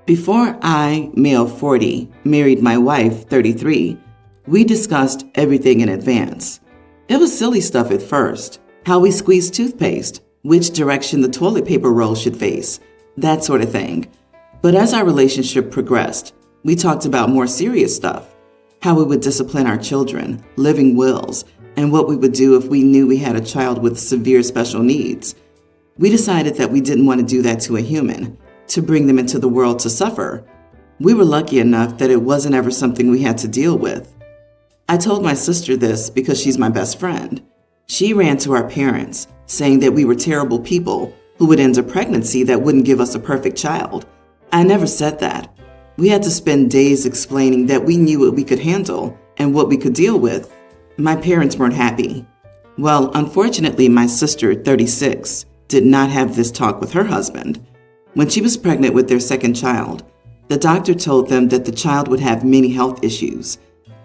Before I, male 40, married my wife, 33, we discussed everything in advance. It was silly stuff at first, how we squeeze toothpaste, which direction the toilet paper roll should face, that sort of thing. But as our relationship progressed, we talked about more serious stuff, how we would discipline our children, living wills, and what we would do if we knew we had a child with severe special needs. We decided that we didn't want to do that to a human, to bring them into the world to suffer. We were lucky enough that it wasn't ever something we had to deal with. I told my sister this because she's my best friend. She ran to our parents, saying that we were terrible people who would end a pregnancy that wouldn't give us a perfect child. I never said that. We had to spend days explaining that we knew what we could handle and what we could deal with. My parents weren't happy. Well, unfortunately, my sister, 36, did not have this talk with her husband. When she was pregnant with their second child, the doctor told them that the child would have many health issues.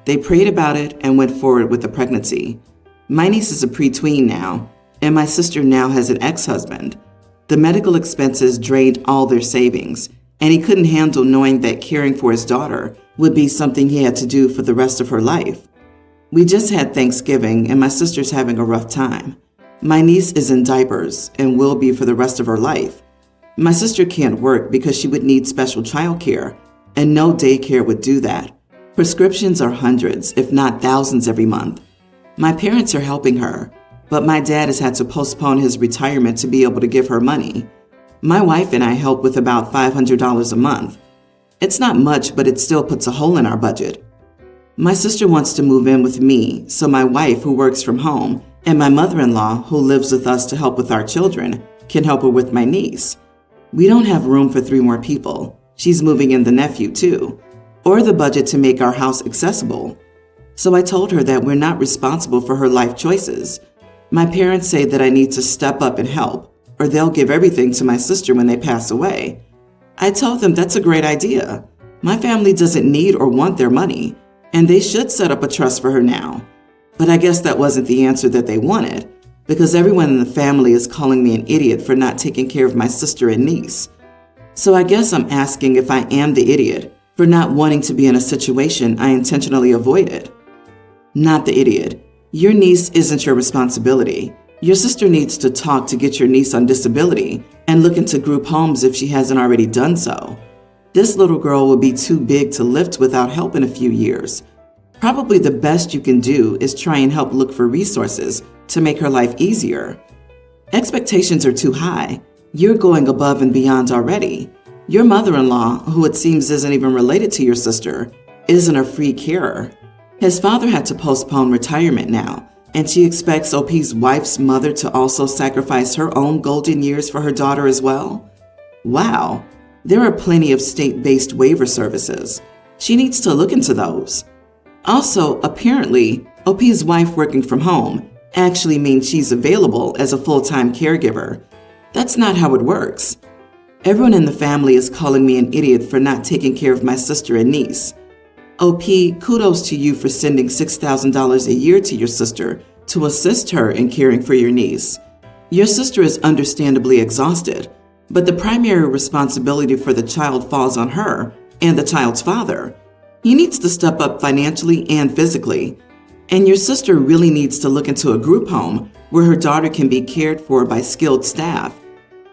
They prayed about it and went forward with the pregnancy. My niece is a preteen now, and my sister now has an ex-husband. The medical expenses drained all their savings, and he couldn't handle knowing that caring for his daughter would be something he had to do for the rest of her life. We just had Thanksgiving, and my sister's having a rough time. My niece is in diapers and will be for the rest of her life. My sister can't work because she would need special childcare, and no daycare would do that. Prescriptions are hundreds, if not thousands every month. My parents are helping her, but my dad has had to postpone his retirement to be able to give her money. My wife and I help with about $500 a month. It's not much, but it still puts a hole in our budget. My sister wants to move in with me, so my wife, who works from home, and my mother-in-law, who lives with us to help with our children, can help her with my niece. We don't have room for 3 more people. She's moving in the nephew too, or the budget to make our house accessible. So I told her that we're not responsible for her life choices. My parents say that I need to step up and help, or they'll give everything to my sister when they pass away. I told them that's a great idea. My family doesn't need or want their money, and they should set up a trust for her now. But I guess that wasn't the answer that they wanted, because everyone in the family is calling me an idiot for not taking care of my sister and niece. So I guess I'm asking if I am the idiot for not wanting to be in a situation I intentionally avoided. Not the idiot. Your niece isn't your responsibility. Your sister needs to talk to get your niece on disability and look into group homes if she hasn't already done so. This little girl will be too big to lift without help in a few years. Probably the best you can do is try and help look for resources to make her life easier. Expectations are too high. You're going above and beyond already. Your mother-in-law, who it seems isn't even related to your sister, isn't a free carer. His father had to postpone retirement now, and she expects OP's wife's mother to also sacrifice her own golden years for her daughter as well? Wow, there are plenty of state-based waiver services. She needs to look into those. Also, apparently, OP's wife working from home actually means she's available as a full-time caregiver. That's not how it works. Everyone in the family is calling me an idiot for not taking care of my sister and niece. OP, kudos to you for sending $6,000 a year to your sister to assist her in caring for your niece. Your sister is understandably exhausted, but the primary responsibility for the child falls on her and the child's father. He needs to step up financially and physically. And your sister really needs to look into a group home where her daughter can be cared for by skilled staff.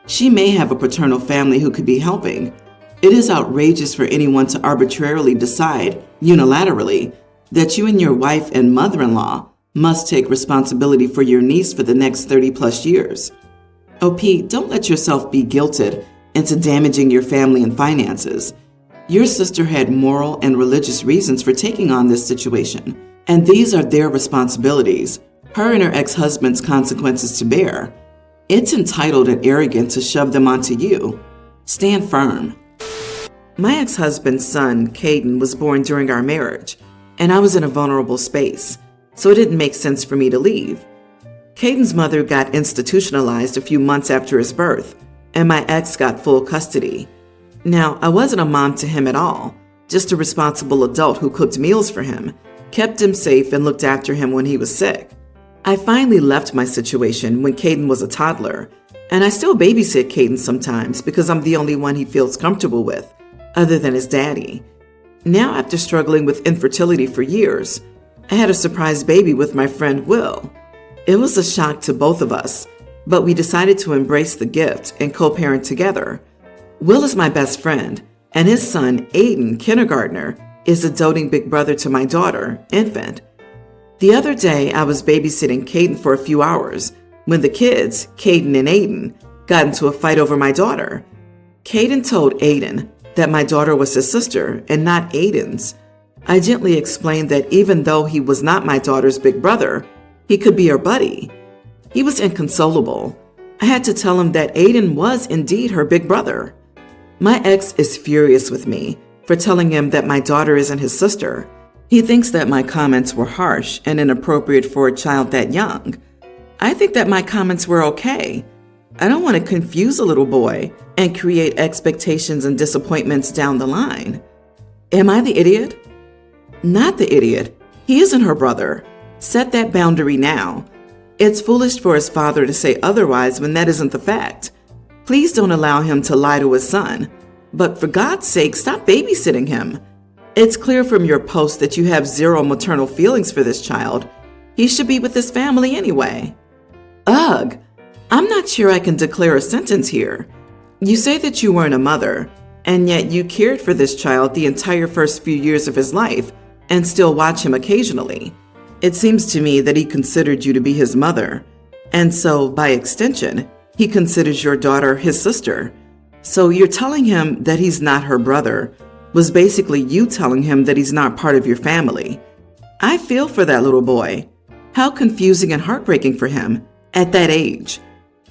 She may have a paternal family who could be helping. It is outrageous for anyone to arbitrarily decide, unilaterally, that you and your wife and mother-in-law must take responsibility for your niece for the next 30+ years. OP, don't let yourself be guilted into damaging your family and finances. Your sister had moral and religious reasons for taking on this situation, and these are their responsibilities, her and her ex-husband's consequences to bear. It's entitled and arrogant to shove them onto you. Stand firm. My ex-husband's son, Caden, was born during our marriage, and I was in a vulnerable space, so it didn't make sense for me to leave. Caden's mother got institutionalized a few months after his birth, and my ex got full custody. Now, I wasn't a mom to him at all, just a responsible adult who cooked meals for him, kept him safe, and looked after him when he was sick. I finally left my situation when Caden was a toddler, and I still babysit Caden sometimes because I'm the only one he feels comfortable with. other than his daddy. Now, after struggling with infertility for years, I had a surprise baby with my friend Will. It was a shock to both of us, but we decided to embrace the gift and co-parent together. Will is my best friend, and his son, Aiden, kindergartner, is a doting big brother to my daughter, infant. The other day, I was babysitting Caden for a few hours when the kids, Caden and Aiden, got into a fight over my daughter. Caden told Aiden that my daughter was his sister and not Aiden's. I gently explained that even though he was not my daughter's big brother, he could be her buddy. He was inconsolable. I had to tell him that Aiden was indeed her big brother. My ex is furious with me for telling him that my daughter isn't his sister. He thinks that my comments were harsh and inappropriate for a child that young. I think that my comments were okay. I don't want to confuse a little boy and create expectations and disappointments down the line. Am I the idiot? Not the idiot. He isn't her brother. Set that boundary now. It's foolish for his father to say otherwise when that isn't the fact. Please don't allow him to lie to his son. But for God's sake, stop babysitting him. It's clear from your post that you have zero maternal feelings for this child. He should be with his family anyway. Ugh, I'm not sure I can declare a sentence here. You say that you weren't a mother, and yet you cared for this child the entire first few years of his life and still watch him occasionally. It seems to me that he considered you to be his mother, and so, by extension, he considers your daughter his sister. So you're telling him that he's not her brother was basically you telling him that he's not part of your family. I feel for that little boy. How confusing and heartbreaking for him at that age.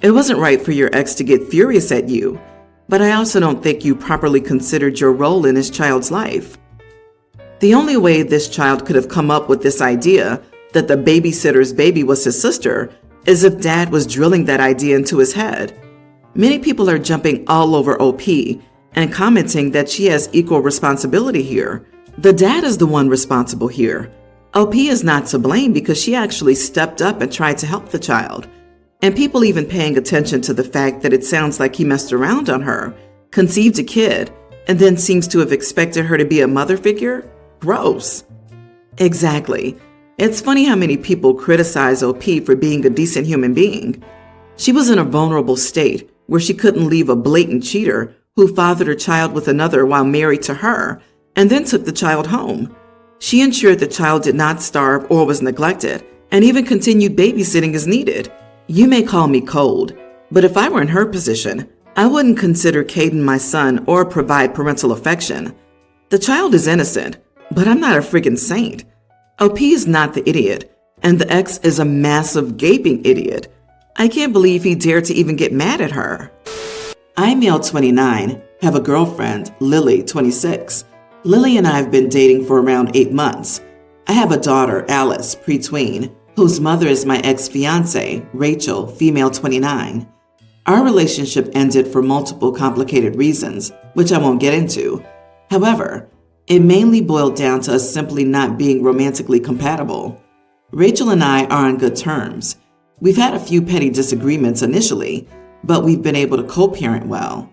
It wasn't right for your ex to get furious at you, but I also don't think you properly considered your role in his child's life. The only way this child could have come up with this idea that the babysitter's baby was his sister is if dad was drilling that idea into his head. Many people are jumping all over OP and commenting that she has equal responsibility here. The dad is the one responsible here. OP is not to blame because she actually stepped up and tried to help the child. And people even paying attention to the fact that it sounds like he messed around on her, conceived a kid, and then seems to have expected her to be a mother figure? Gross. Exactly. It's funny how many people criticize OP for being a decent human being. She was in a vulnerable state where she couldn't leave a blatant cheater who fathered her child with another while married to her and then took the child home. She ensured the child did not starve or was neglected and even continued babysitting as needed. You may call me cold, but if I were in her position, I wouldn't consider Caden my son or provide parental affection. The child is innocent, but I'm not a friggin' saint. OP is not the idiot, and the ex is a massive gaping idiot. I can't believe he dared to even get mad at her. I'm male 29, have a girlfriend, Lily, 26. Lily and I have been dating for around 8 months. I have a daughter, Alice, pre-tween, whose mother is my ex-fiance, Rachel, female 29. Our relationship ended for multiple complicated reasons, which I won't get into. However, it mainly boiled down to us simply not being romantically compatible. Rachel and I are on good terms. We've had a few petty disagreements initially, but we've been able to co-parent well.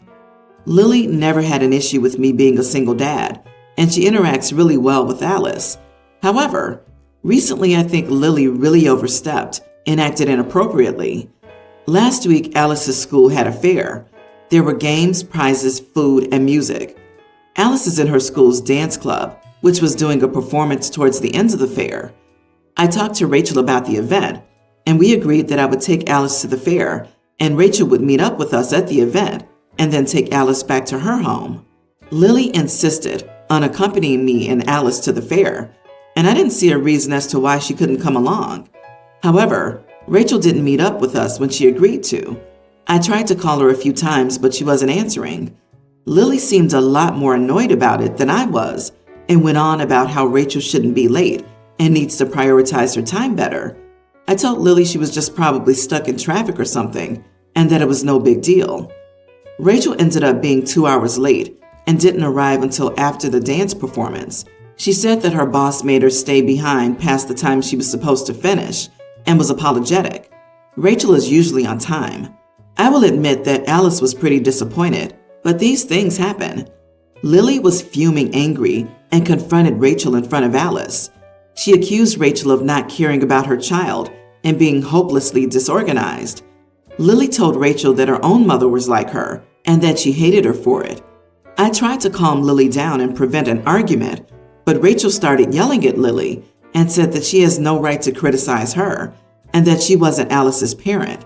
Lily never had an issue with me being a single dad, and she interacts really well with Alice. However, recently I think Lily really overstepped and acted inappropriately. Last week, Alice's school had a fair. There were games, prizes, food, and music. Alice is in her school's dance club, which was doing a performance towards the end of the fair. I talked to Rachel about the event, and we agreed that I would take Alice to the fair, and Rachel would meet up with us at the event, and then take Alice back to her home. Lily insisted on accompanying me and Alice to the fair, and I didn't see a reason as to why she couldn't come along. However, Rachel didn't meet up with us when she agreed to. I tried to call her a few times, but she wasn't answering. Lily seemed a lot more annoyed about it than I was and went on about how Rachel shouldn't be late and needs to prioritize her time better. I told Lily she was just probably stuck in traffic or something and that it was no big deal. Rachel ended up being 2 hours late and didn't arrive until after the dance performance. She said that her boss made her stay behind past the time she was supposed to finish and was apologetic. Rachel is usually on time. I will admit that Alice was pretty disappointed, but these things happen. Lily was fuming angry and confronted Rachel in front of Alice. She accused Rachel of not caring about her child and being hopelessly disorganized. Lily told Rachel that her own mother was like her and that she hated her for it. I tried to calm Lily down and prevent an argument, but Rachel started yelling at Lily and said that she has no right to criticize her and that she wasn't Alice's parent.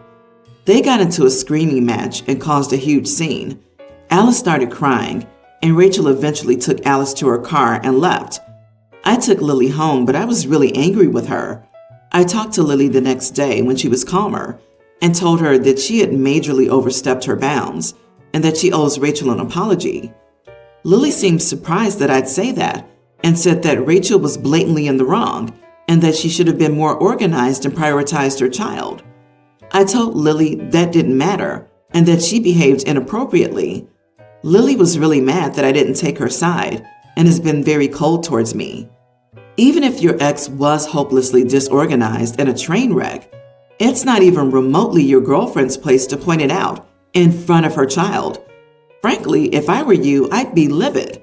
They got into a screaming match and caused a huge scene. Alice started crying, and Rachel eventually took Alice to her car and left. I took Lily home, but I was really angry with her. I talked to Lily the next day when she was calmer and told her that she had majorly overstepped her bounds and that she owes Rachel an apology. Lily seemed surprised that I'd say that and said that Rachel was blatantly in the wrong and that she should have been more organized and prioritized her child. I told Lily that didn't matter and that she behaved inappropriately. Lily was really mad that I didn't take her side and has been very cold towards me. Even if your ex was hopelessly disorganized and a train wreck, it's not even remotely your girlfriend's place to point it out in front of her child. Frankly, if I were you, I'd be livid.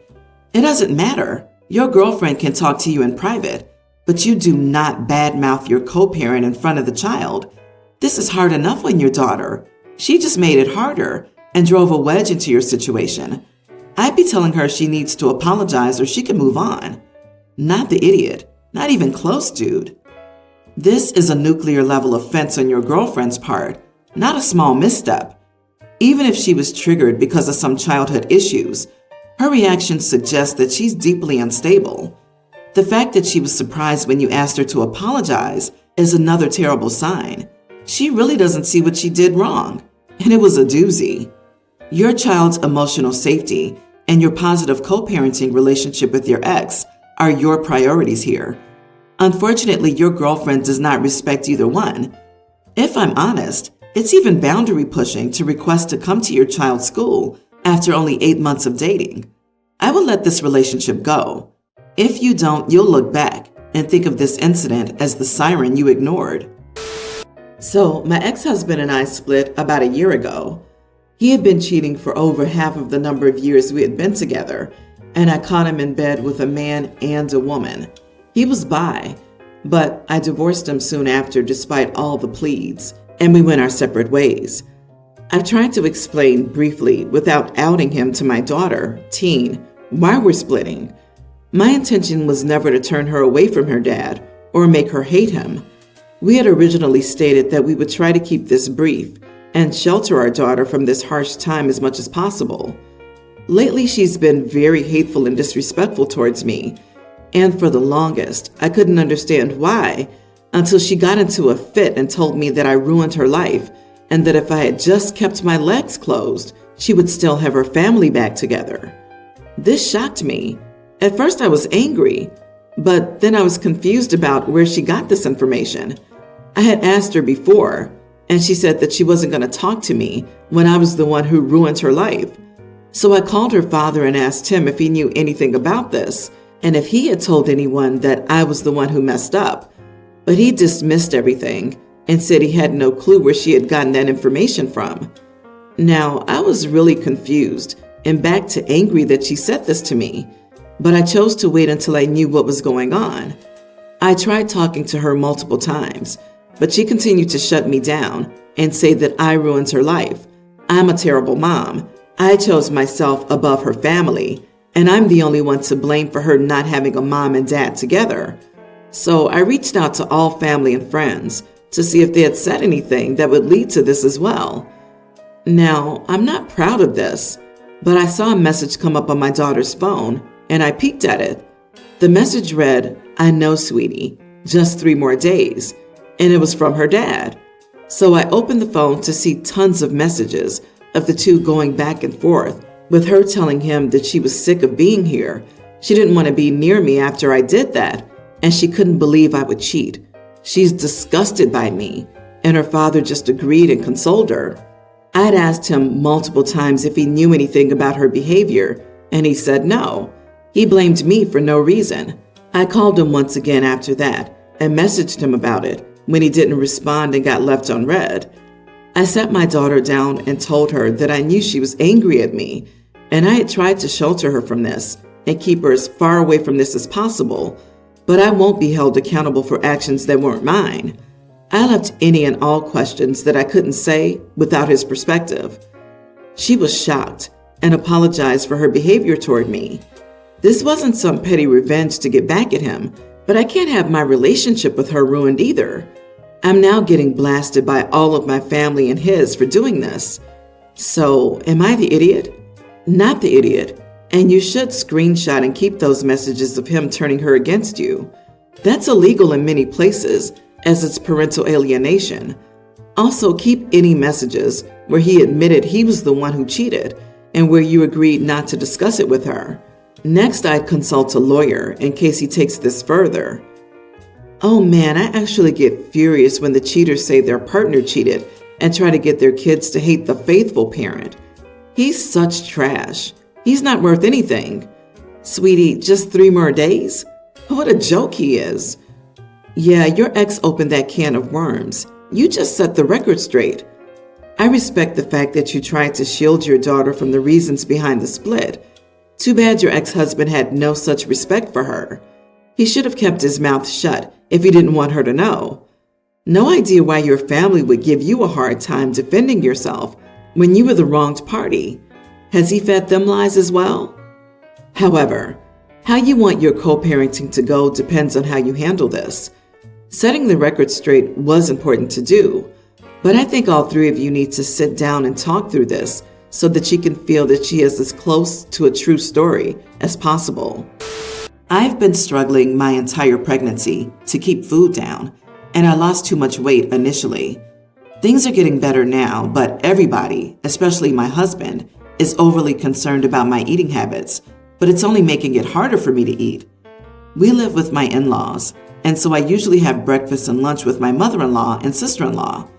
It doesn't matter. Your girlfriend can talk to you in private, but you do not badmouth your co-parent in front of the child. This is hard enough on your daughter. She just made it harder and drove a wedge into your situation. I'd be telling her she needs to apologize or she can move on. Not the idiot. Not even close, dude. This is a nuclear level offense on your girlfriend's part, not a small misstep. Even if she was triggered because of some childhood issues, her reaction suggests that she's deeply unstable. The fact that she was surprised when you asked her to apologize is another terrible sign. She really doesn't see what she did wrong, and it was a doozy. Your child's emotional safety and your positive co-parenting relationship with your ex are your priorities here. Unfortunately, your girlfriend does not respect either one. If I'm honest, it's even boundary pushing to request to come to your child's school after only 8 months of dating. I will let this relationship go. If you don't, you'll look back and think of this incident as the siren you ignored. So, my ex-husband and I split about a year ago. He had been cheating for over half of the number of years we had been together, and I caught him in bed with a man and a woman. He was bi, but I divorced him soon after despite all the pleads, and we went our separate ways. I've tried to explain briefly, without outing him to my daughter, teen, why we're splitting. My intention was never to turn her away from her dad or make her hate him. We had originally stated that we would try to keep this brief and shelter our daughter from this harsh time as much as possible. Lately, she's been very hateful and disrespectful towards me, and for the longest, I couldn't understand why until she got into a fit and told me that I ruined her life and that if I had just kept my legs closed, she would still have her family back together. This shocked me. At first, I was angry, but then I was confused about where she got this information. I had asked her before, and she said that she wasn't going to talk to me when I was the one who ruined her life. So I called her father and asked him if he knew anything about this and if he had told anyone that I was the one who messed up. But he dismissed everything and said he had no clue where she had gotten that information from. Now, I was really confused and back to angry that she said this to me, but I chose to wait until I knew what was going on. I tried talking to her multiple times, but she continued to shut me down and say that I ruined her life. I'm a terrible mom. I chose myself above her family, and I'm the only one to blame for her not having a mom and dad together. So I reached out to all family and friends to see if they had said anything that would lead to this as well. Now, I'm not proud of this, but I saw a message come up on my daughter's phone, and I peeked at it. The message read, "I know, sweetie, just 3 more days," and it was from her dad. So I opened the phone to see tons of messages of the two going back and forth, with her telling him that she was sick of being here. She didn't want to be near me after I did that, and she couldn't believe I would cheat. She's disgusted by me, and her father just agreed and consoled her. I'd asked him multiple times if he knew anything about her behavior, and he said no. He blamed me for no reason. I called him once again after that and messaged him about it when he didn't respond and got left unread. I sat my daughter down and told her that I knew she was angry at me and I had tried to shelter her from this and keep her as far away from this as possible, but I won't be held accountable for actions that weren't mine. I left any and all questions that I couldn't say without his perspective. She was shocked and apologized for her behavior toward me. This wasn't some petty revenge to get back at him, but I can't have my relationship with her ruined either. I'm now getting blasted by all of my family and his for doing this. So, am I the idiot? Not the idiot. And you should screenshot and keep those messages of him turning her against you. That's illegal in many places, as it's parental alienation. Also, keep any messages where he admitted he was the one who cheated and where you agreed not to discuss it with her. Next, I'd consult a lawyer in case he takes this further. Oh man, I actually get furious when the cheaters say their partner cheated and try to get their kids to hate the faithful parent. He's such trash. He's not worth anything. Sweetie, just 3 more days? What a joke he is. Yeah, your ex opened that can of worms. You just set the record straight. I respect the fact that you tried to shield your daughter from the reasons behind the split. Too bad your ex-husband had no such respect for her. He should have kept his mouth shut if he didn't want her to know. No idea why your family would give you a hard time defending yourself when you were the wronged party. Has he fed them lies as well? However, how you want your co-parenting to go depends on how you handle this. Setting the record straight was important to do, but I think all 3 of you need to sit down and talk through this so that she can feel that she is as close to a true story as possible. I've been struggling my entire pregnancy to keep food down, and I lost too much weight initially. Things are getting better now, but everybody, especially my husband, is overly concerned about my eating habits, but it's only making it harder for me to eat. We live with my in-laws, and so I usually have breakfast and lunch with my mother-in-law and sister-in-law.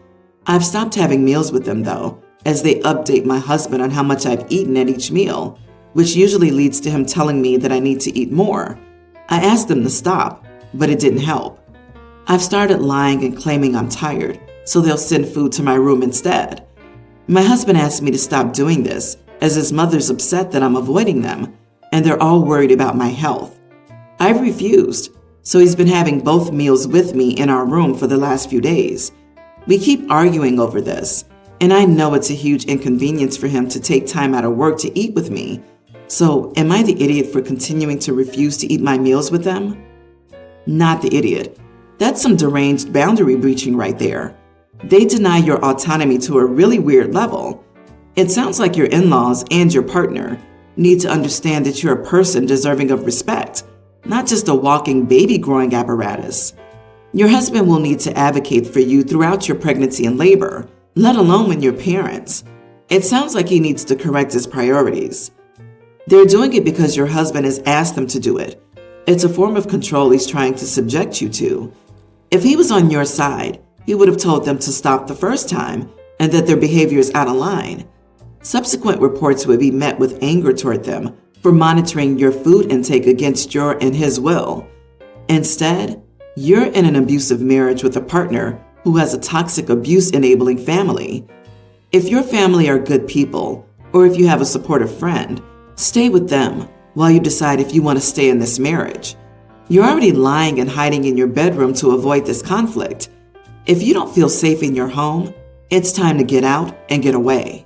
I've stopped having meals with them though, as they update my husband on how much I've eaten at each meal, which usually leads to him telling me that I need to eat more. I asked them to stop, but it didn't help. I've started lying and claiming I'm tired, so they'll send food to my room instead. My husband asked me to stop doing this, as his mother's upset that I'm avoiding them, and they're all worried about my health. I've refused, so he's been having both meals with me in our room for the last few days. We keep arguing over this, and I know it's a huge inconvenience for him to take time out of work to eat with me. So, am I the idiot for continuing to refuse to eat my meals with them? Not the idiot. That's some deranged boundary breaching right there. They deny your autonomy to a really weird level. It sounds like your in-laws and your partner need to understand that you're a person deserving of respect, not just a walking baby-growing apparatus. Your husband will need to advocate for you throughout your pregnancy and labor, let alone when you're parents. It sounds like he needs to correct his priorities. They're doing it because your husband has asked them to do it. It's a form of control he's trying to subject you to. If he was on your side, he would have told them to stop the first time and that their behavior is out of line. Subsequent reports would be met with anger toward them for monitoring your food intake against your and his will. Instead, you're in an abusive marriage with a partner who has a toxic abuse-enabling family. If your family are good people, or if you have a supportive friend, stay with them while you decide if you want to stay in this marriage. You're already lying and hiding in your bedroom to avoid this conflict. If you don't feel safe in your home, it's time to get out and get away.